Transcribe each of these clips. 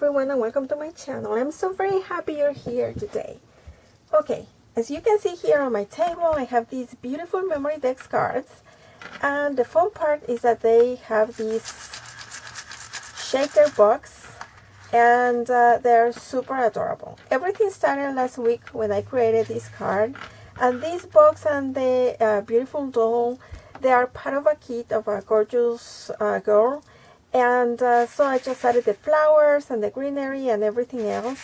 everyone and welcome to my channel. I'm so very happy you're here today. Okay, as you can see here on my table, I have these beautiful memory Dex cards, and the fun part is that they have these shaker box, and they're super adorable. Everything started last week when I created this card, and this box and the beautiful doll, they are part of a kit of a gorgeous girl. And so I just added the flowers and the greenery and everything else.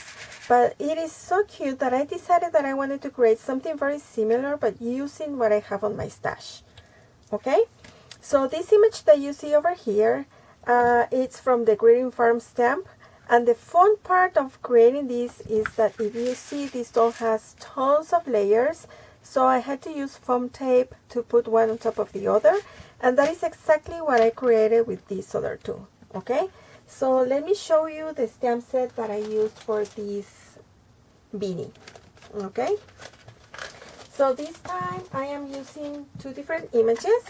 But it is so cute that I decided that I wanted to create something very similar, but using what I have on my stash. Okay? So this image that you see over here, it's from the Greeting Farm stamp. And the fun part of creating this is that if you see, this doll has tons of layers. So I had to use foam tape to put one on top of the other. And that is exactly what I created with these other two. Okay, so let me show you the stamp set that I used for this beanie. Okay, so this time I am using two different images,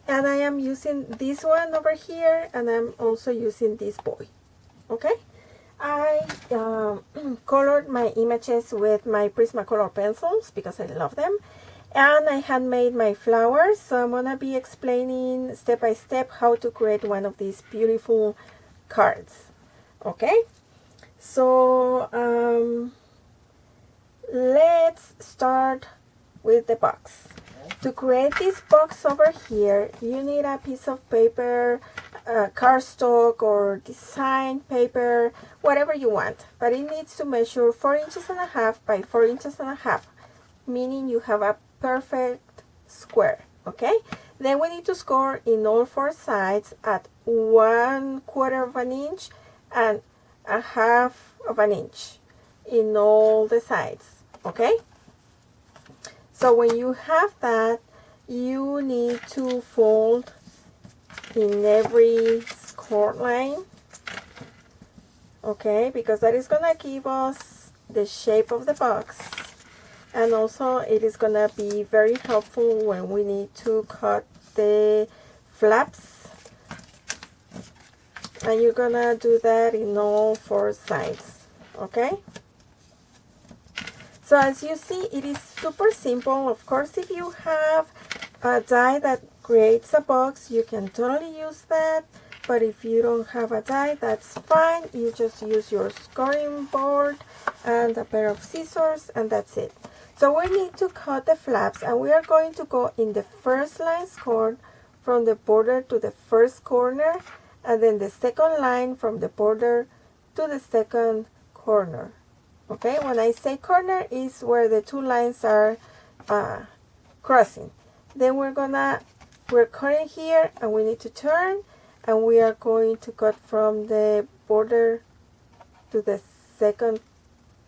and I am using this one over here, and I'm also using this boy. Okay, I colored my images with my Prismacolor pencils because I love them. And I handmade my flowers, so I'm going to be explaining step by step how to create one of these beautiful cards. Okay, so let's start with the box. To create this box over here, you need a piece of paper, cardstock or design paper, whatever you want. But it needs to measure 4.5 inches by 4.5 inches, meaning you have a perfect square. Okay, then we need to score in all four sides at 1/4 of an inch and 1/2 of an inch in all the sides. Okay, so when you have that, you need to fold in every score line. Okay, because that is gonna give us the shape of the box. And also it is going to be very helpful when we need to cut the flaps. And you're going to do that in all four sides. Okay? So as you see, it is super simple. Of course, if you have a die that creates a box, you can totally use that. But if you don't have a die, that's fine. You just use your scoring board and a pair of scissors, and that's it. So we need to cut the flaps, and we are going to go in the first line scored from the border to the first corner, and then the second line from the border to the second corner. Okay, when I say corner is where the two lines are crossing. Then we're cutting here, and we need to turn, and we are going to cut from the border to the second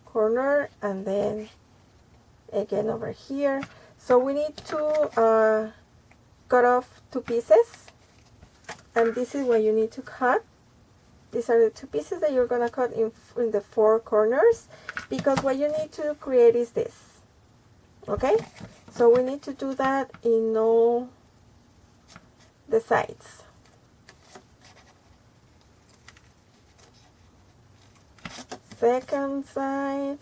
corner, and then again over here. So we need to cut off two pieces, and this is what you need to cut. These are the two pieces that you're gonna cut in the four corners, because what you need to create is this. Okay, so we need to do that in all the sides. Second side,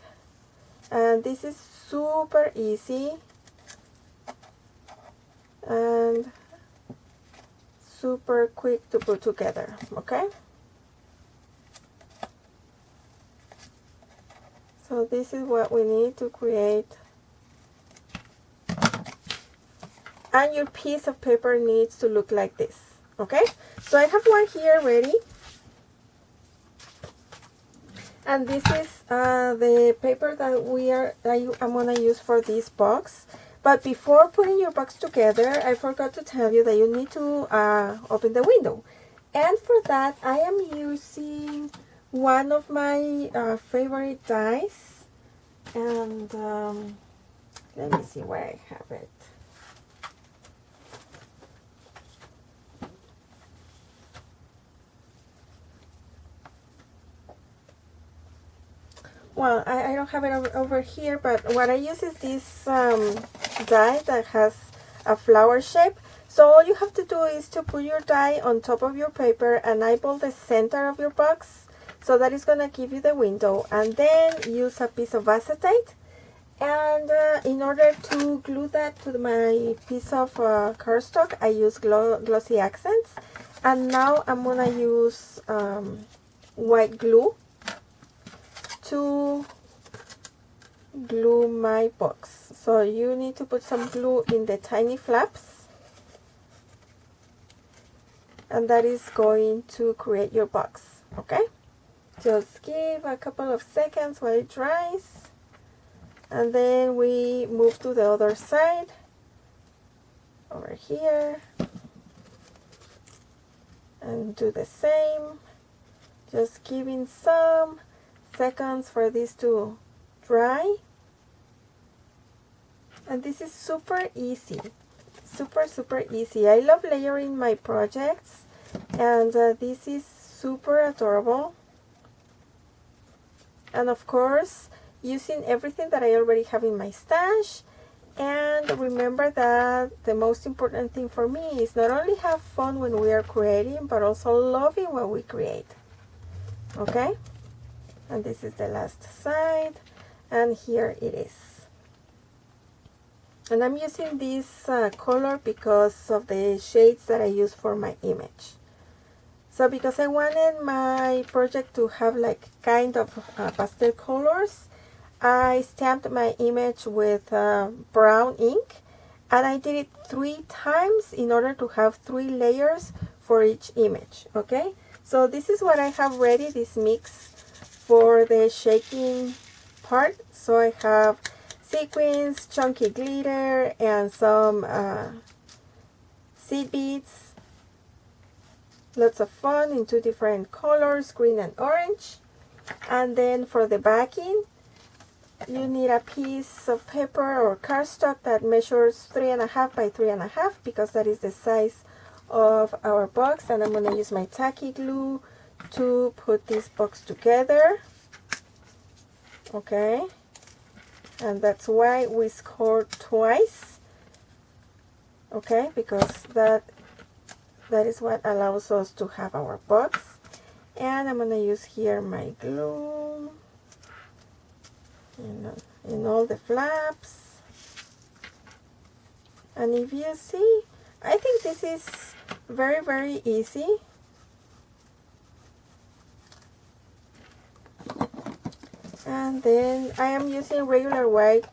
and this is super easy and super quick to put together. Okay, so this is what we need to create, and your piece of paper needs to look like this. Okay, so I have one here ready. And this is the paper that I'm going to use for this box. But before putting your box together, I forgot to tell you that you need to open the window. And for that, I am using one of my favorite dies. And let me see where I have it. Well, I don't have it over here, but what I use is this die that has a flower shape. So all you have to do is to put your die on top of your paper and eyeball the center of your box So that is gonna give you the window, and then use a piece of acetate. And in order to glue that to my piece of cardstock, I use glossy accents. And now I'm gonna use white glue to glue my box. So you need to put some glue in the tiny flaps, and that is going to create your box. Okay, just give a couple of seconds while it dries, and then we move to the other side over here and do the same, just giving some seconds for this to dry. And this is super easy, super easy. I love layering my projects, and this is super adorable. And of course, using everything that I already have in my stash. And remember that the most important thing for me is not only have fun when we are creating, but also loving what we create. Okay, and this is the last side, and here it is. And I'm using this color because of the shades that I use for my image. So because I wanted my project to have like kind of pastel colors, I stamped my image with brown ink, and I did it 3 times in order to have 3 layers for each image. Okay, so this is what I have ready, this mix for the shaking part. So I have sequins, chunky glitter, and some seed beads. Lots of fun in 2 different colors, green and orange. And then for the backing, you need a piece of paper or cardstock that measures 3.5 by 3.5, because that is the size of our box. And I'm going to use my tacky glue to put this box together. Okay, and that's why we scored twice. Okay, because that is what allows us to have our box. And I'm going to use here my glue in all the flaps. And if you see, I think this is very easy. And then I am using regular white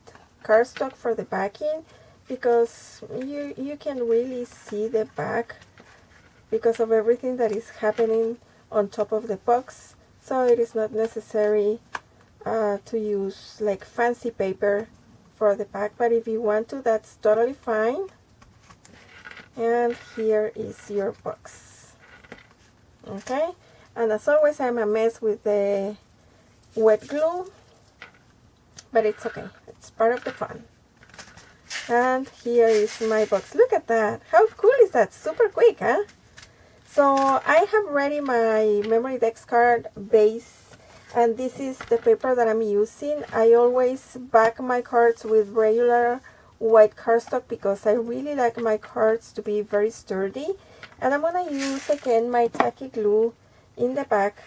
cardstock for the backing, because you can really see the back because of everything that is happening on top of the box. So it is not necessary to use like fancy paper for the back, but if you want to, that's totally fine. And here is your box. Okay, and as always, I'm a mess with the wet glue, but it's okay, it's part of the fun. And here is my box. Look at that, how cool is that? Super quick, huh? So I have ready my memory Dex card base, and this is the paper that I'm using. I always back my cards with regular white cardstock because I really like my cards to be very sturdy. And I'm gonna use again my tacky glue in the back.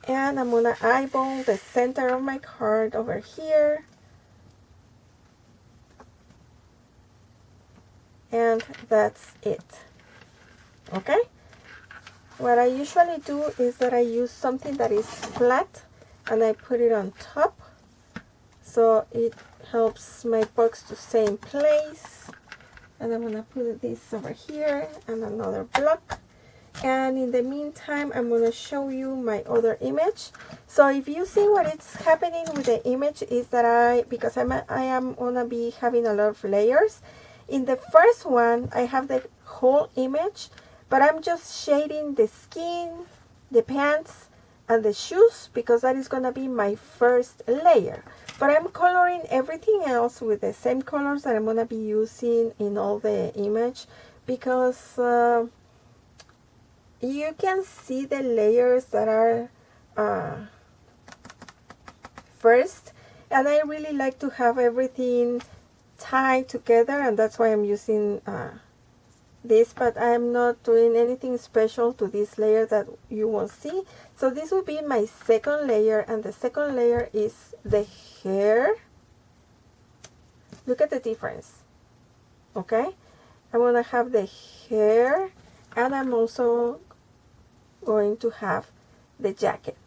And I'm gonna eyeball the center of my card over here. And that's it. Okay, what I usually do is that I use something that is flat and I put it on top, so it helps my box to stay in place. And I'm gonna put this over here and another block. And in the meantime, I'm gonna show you my other image. So if you see what is happening with the image is that because I am gonna be having a lot of layers. In the first one, I have the whole image, but I'm just shading the skin, the pants, and the shoes, because that is going to be my first layer. But I'm coloring everything else with the same colors that I'm going to be using in all the image, because you can see the layers that are first, and I really like to have everything tied together, and that's why I'm using this, but I'm not doing anything special to this layer that you won't see. So this will be my second layer, and the second layer is the hair. Look at the difference. Okay, I'm gonna have the hair, and I'm also going to have the jacket.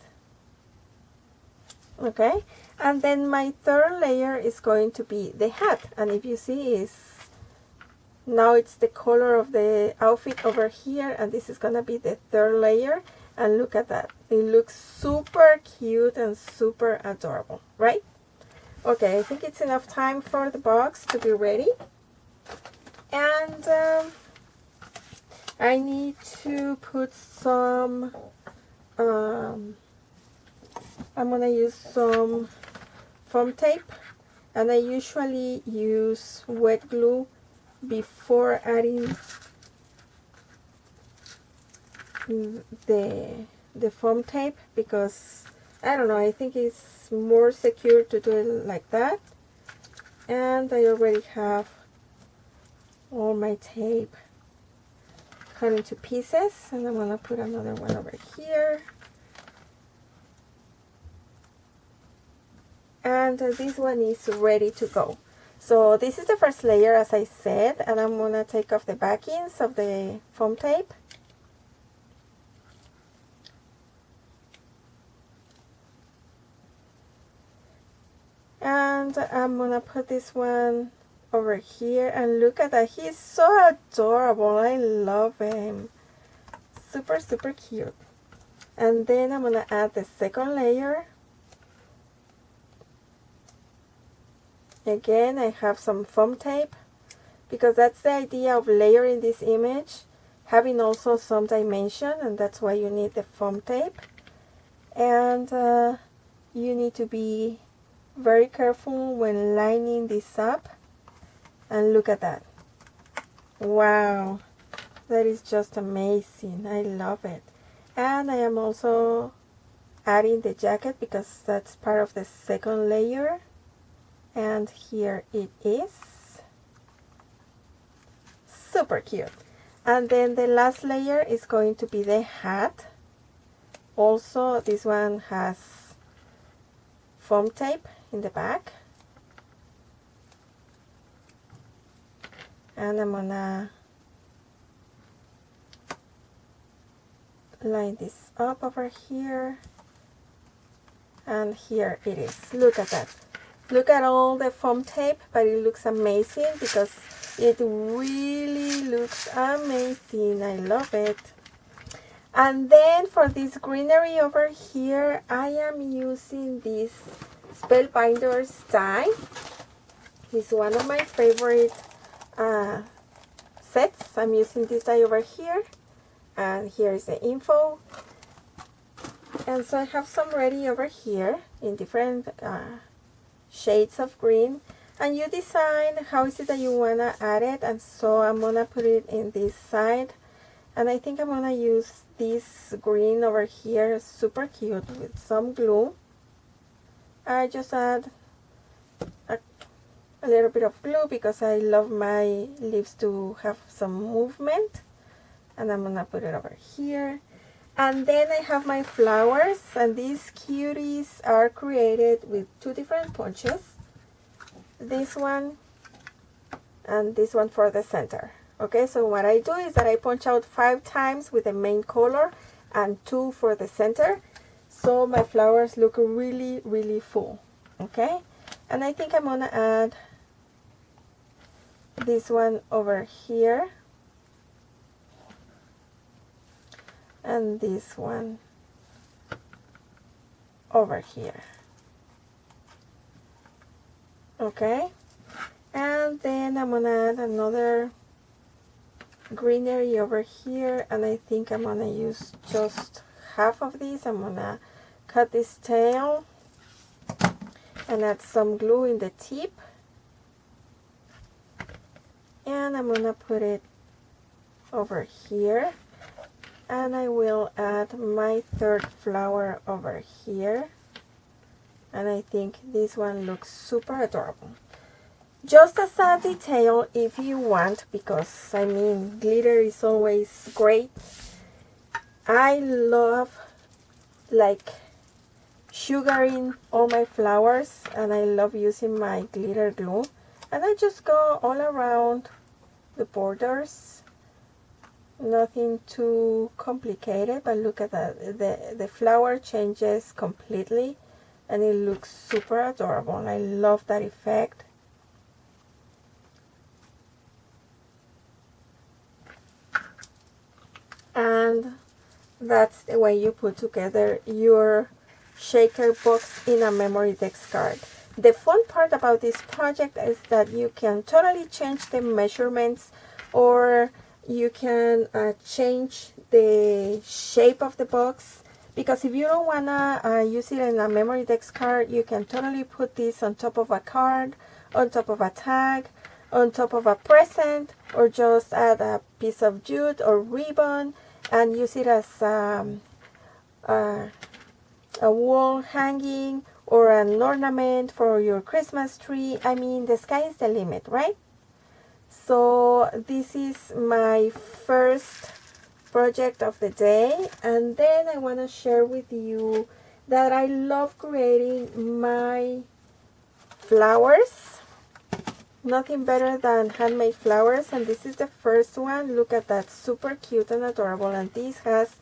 Okay, and then my third layer is going to be the hat, and if you see, is now it's the color of the outfit over here, and this is gonna be the third layer. And look at that, it looks super cute and super adorable, right? Okay, I think it's enough time for the box to be ready. And I need to put some I'm gonna use some foam tape, and I usually use wet glue before adding the foam tape, because I don't know, I think it's more secure to do it like that. And I already have all my tape cut into pieces, and I'm gonna put another one over here. And this one is ready to go. So this is the first layer, as I said, and I'm gonna take off the backings of the foam tape. And I'm gonna put this one over here, and look at that, he's so adorable. I love him. Super, super cute. And then I'm gonna add the second layer. Again, I have some foam tape, because that's the idea of layering this image, having also some dimension, and that's why you need the foam tape. And you need to be very careful when lining this up. And look at that. Wow, that is just amazing. I love it. And I am also adding the jacket, because that's part of the second layer. And here it is. Super cute. And then the last layer is going to be the hat. Also, this one has foam tape in the back. And I'm gonna line this up over here. And here it is. Look at that. Look at all the foam tape, but it looks amazing, because it really looks amazing. I love it. And then for this greenery over here, I am using this Spellbinders die. It's one of my favorite sets. I'm using this die over here, and here is the info. And so I have some ready over here in different shades of green, and you decide how is it that you want to add it. And so I'm gonna put it in this side, and I think I'm gonna use this green over here, super cute, with some glue. I just add a little bit of glue, because I love my leaves to have some movement. And I'm gonna put it over here. And then I have my flowers, and these cuties are created with two different punches. This one and this one for the center. Okay, so what I do is that I punch out 5 times with the main color and 2 for the center. So my flowers look really, really full. Okay, and I think I'm gonna add this one over here. And this one over here. Okay, and then I'm gonna add another greenery over here, and I think I'm gonna use just half of this. I'm gonna cut this tail and add some glue in the tip, and I'm gonna put it over here. And I will add my third flower over here, and I think this one looks super adorable. Just as a detail, if you want, because I mean glitter is always great, I love like sugaring all my flowers, and I love using my glitter glue, and I just go all around the borders. Nothing too complicated, but look at that, the flower changes completely and it looks super adorable. I love that effect. And that's the way you put together your shaker box in a memory Dex card. The fun part about this project is that you can totally change the measurements, or you can change the shape of the box, because if you don't want to use it in a memory Dex card, you can totally put this on top of a card, on top of a tag, on top of a present, or just add a piece of jute or ribbon and use it as a wall hanging or an ornament for your Christmas tree. I mean, the sky is the limit, right? So this is my first project of the day, and then I want to share with you that I love creating my flowers. Nothing better than handmade flowers, and this is the first one. Look at that, super cute and adorable, and this has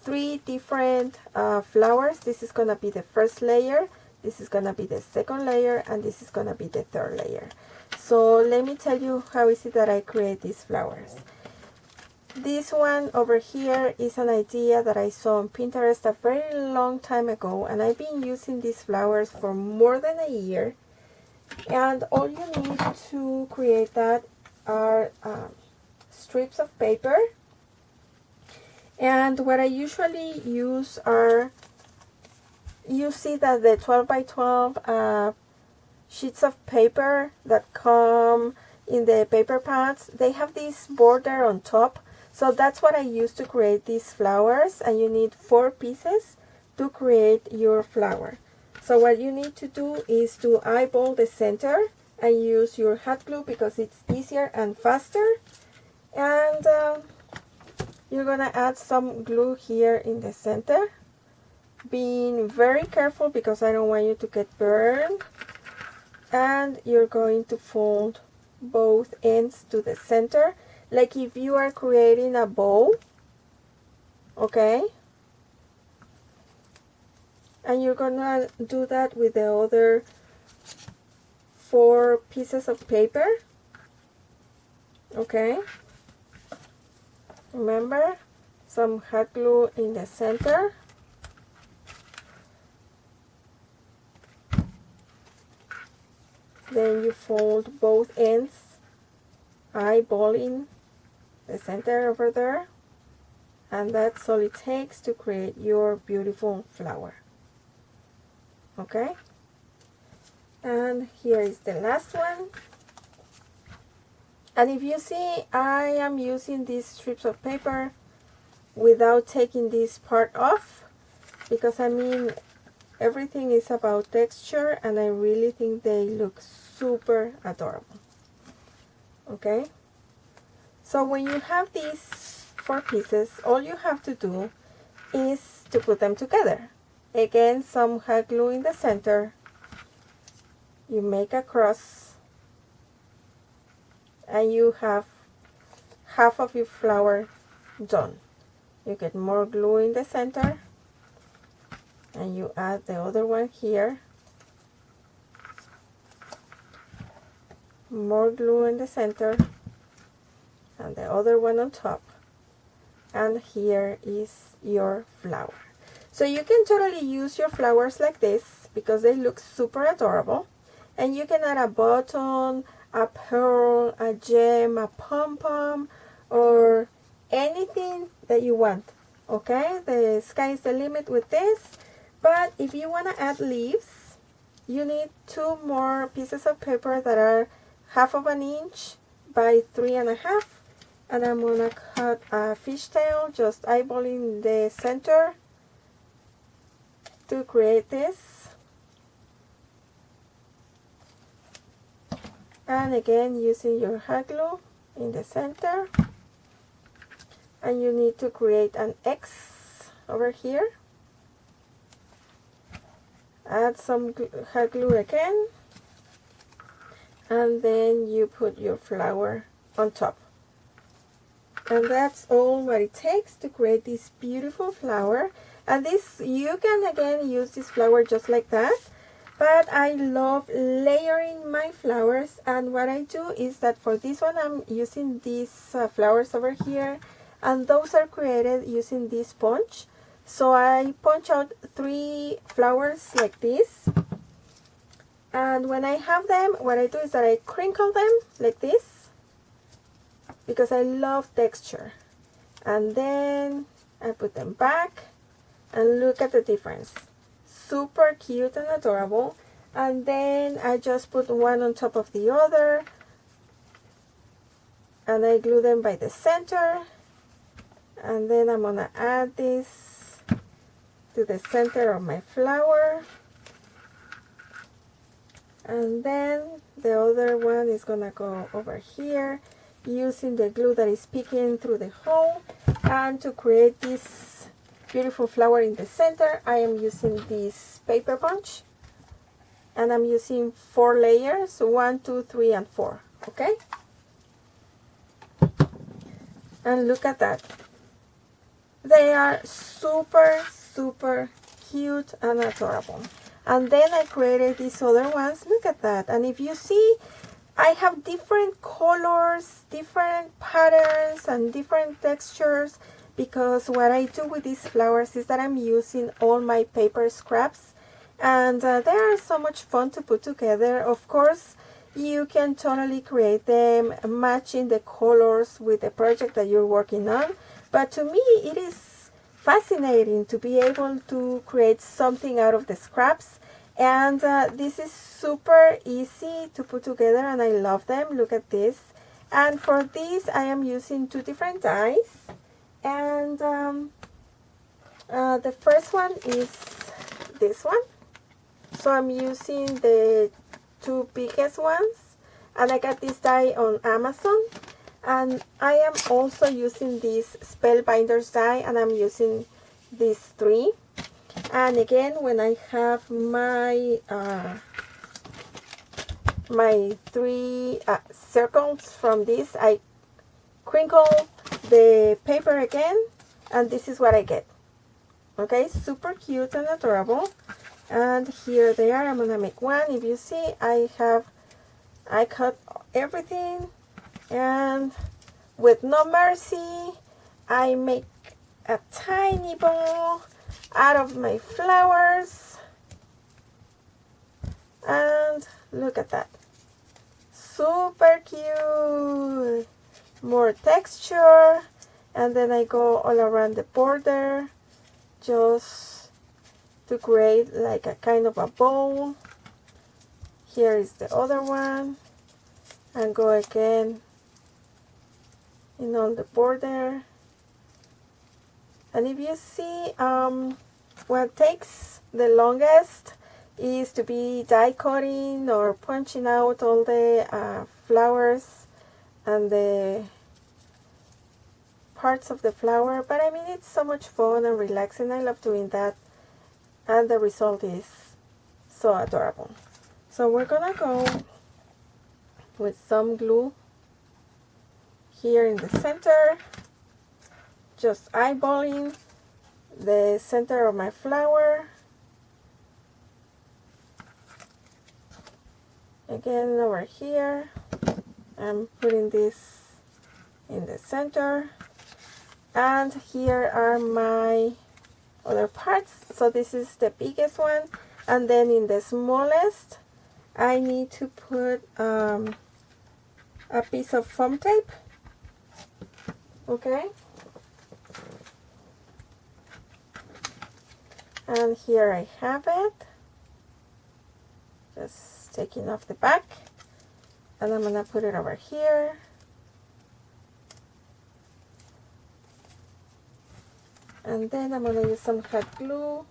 3 different flowers. This is gonna be the first layer, this is gonna be the second layer, and this is gonna be the third layer. So let me tell you how is it that I create these flowers. This one over here is an idea that I saw on Pinterest a very long time ago, and I've been using these flowers for more than a year. And all you need to create that are strips of paper. And what I usually use are, you see that the 12 by 12 sheets of paper that come in the paper pads, they have this border on top. So that's what I use to create these flowers, and you need 4 pieces to create your flower. So what you need to do is to eyeball the center and use your hot glue because it's easier and faster. And you're gonna add some glue here in the center, being very careful because I don't want you to get burned. And you're going to fold both ends to the center, like if you are creating a bow, okay? And you're gonna do that with the other 4 pieces of paper, okay? Remember, some hot glue in the center. Then you fold both ends, eyeballing the center over there, and that's all it takes to create your beautiful flower. Okay, and here is the last one. And if you see, I am using these strips of paper without taking this part off, because I mean everything is about texture, and I really think they look super adorable. Okay, so when you have these 4 pieces, all you have to do is to put them together. Again, some hot glue in the center, you make a cross, and you have half of your flower done. You get more glue in the center, and you add the other one here, more glue in the center, and the other one on top, and here is your flower. So you can totally use your flowers like this because they look super adorable, and you can add a button, a pearl, a gem, a pom-pom, or anything that you want. Okay, the sky is the limit with this. But if you want to add leaves, you need 2 more pieces of paper that are 1/2 inch by 3.5, and I'm gonna cut a fishtail, just eyeballing the center to create this. And again, using your hot glue in the center, and you need to create an X over here. Add some hot glue again, and then you put your flower on top. And that's all what it takes to create this beautiful flower. And this, you can again use this flower just like that, but I love layering my flowers. And what I do is that for this one I'm using these flowers over here, and those are created using this punch. So I punch out 3 flowers like this, and when I have them, what I do is that I crinkle them like this because I love texture, and then I put them back, and look at the difference. Super cute and adorable. And then I just put one on top of the other, and I glue them by the center, and then I'm gonna add this to the center of my flower, and then the other one is gonna go over here using the glue that is peeking through the hole. And to create this beautiful flower in the center, I am using this paper punch, and I'm using 4 layers, 1, 2, 3, and 4. Okay, and look at that. They are super cute and adorable. And then I created these other ones. Look at that. And if you see, I have different colors, different patterns, and different textures, because what I do with these flowers is that I'm using all my paper scraps, and they are so much fun to put together. Of course, you can totally create them matching the colors with the project that you're working on, but to me it is fascinating to be able to create something out of the scraps. And this is super easy to put together, and I love them. Look at this. And for this I am using 2 different dies, and the first one is this one. So I'm using the 2 biggest ones, and I got this die on Amazon. And I am also using this Spellbinders die, and I'm using these 3. And again, when I have my my 3 circles from this, I crinkle the paper again, and this is what I get. Okay, super cute and adorable. And here they are. I'm gonna make one. If you see, I cut everything, and with no mercy I make a tiny ball out of my flowers, and look at that. Super cute. More texture, and then I go all around the border just to create like a kind of a bowl. Here is the other one, and go again in all the border. And if you see, what takes the longest is to be die cutting or punching out all the flowers and the parts of the flower, but I mean, it's so much fun and relaxing. I love doing that, and the result is so adorable. So we're gonna go with some glue here in the center, just eyeballing the center of my flower. Again, over here, I'm putting this in the center, and here are my other parts. So this is the biggest one, and then in the smallest I need to put a piece of foam tape. Okay, and here I have it, just taking off the back, and I'm gonna put it over here. And then I'm gonna use some hot glue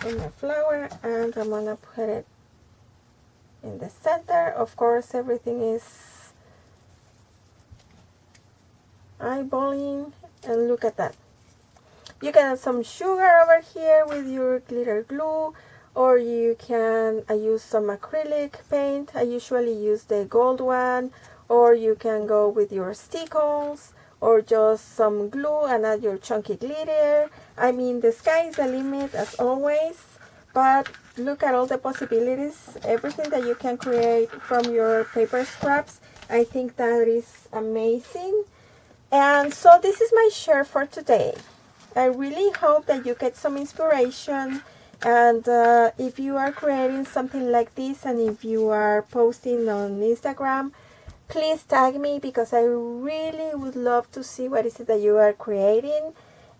on my flower, and I'm gonna put it in the center. Of course, everything is eyeballing, and look at that. You can add some sugar over here with your glitter glue, or you can use some acrylic paint. I usually use the gold one, or you can go with your stick-ons, or just some glue and add your chunky glitter. I mean, the sky is the limit as always, but look at all the possibilities, everything that you can create from your paper scraps. I think that is amazing. And so this is my share for today. I really hope that you get some inspiration, and if you are creating something like this, and if you are posting on Instagram, please tag me, because I really would love to see what is it that you are creating.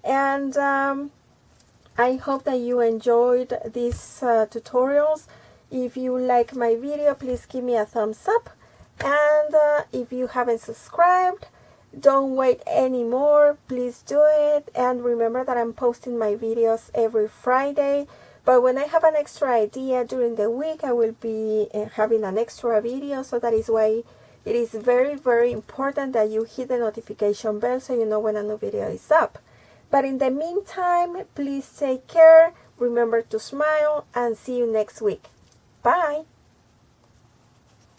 And I hope that you enjoyed these tutorials. If you like my video, please give me a thumbs up, and if you haven't subscribed, don't wait anymore, please do it. And remember that I'm posting my videos every Friday, but when I have an extra idea during the week, I will be having an extra video. So that is why it is very, very important that you hit the notification bell so you know when a new video is up. But in the meantime, please take care, remember to smile, and see you next week. Bye!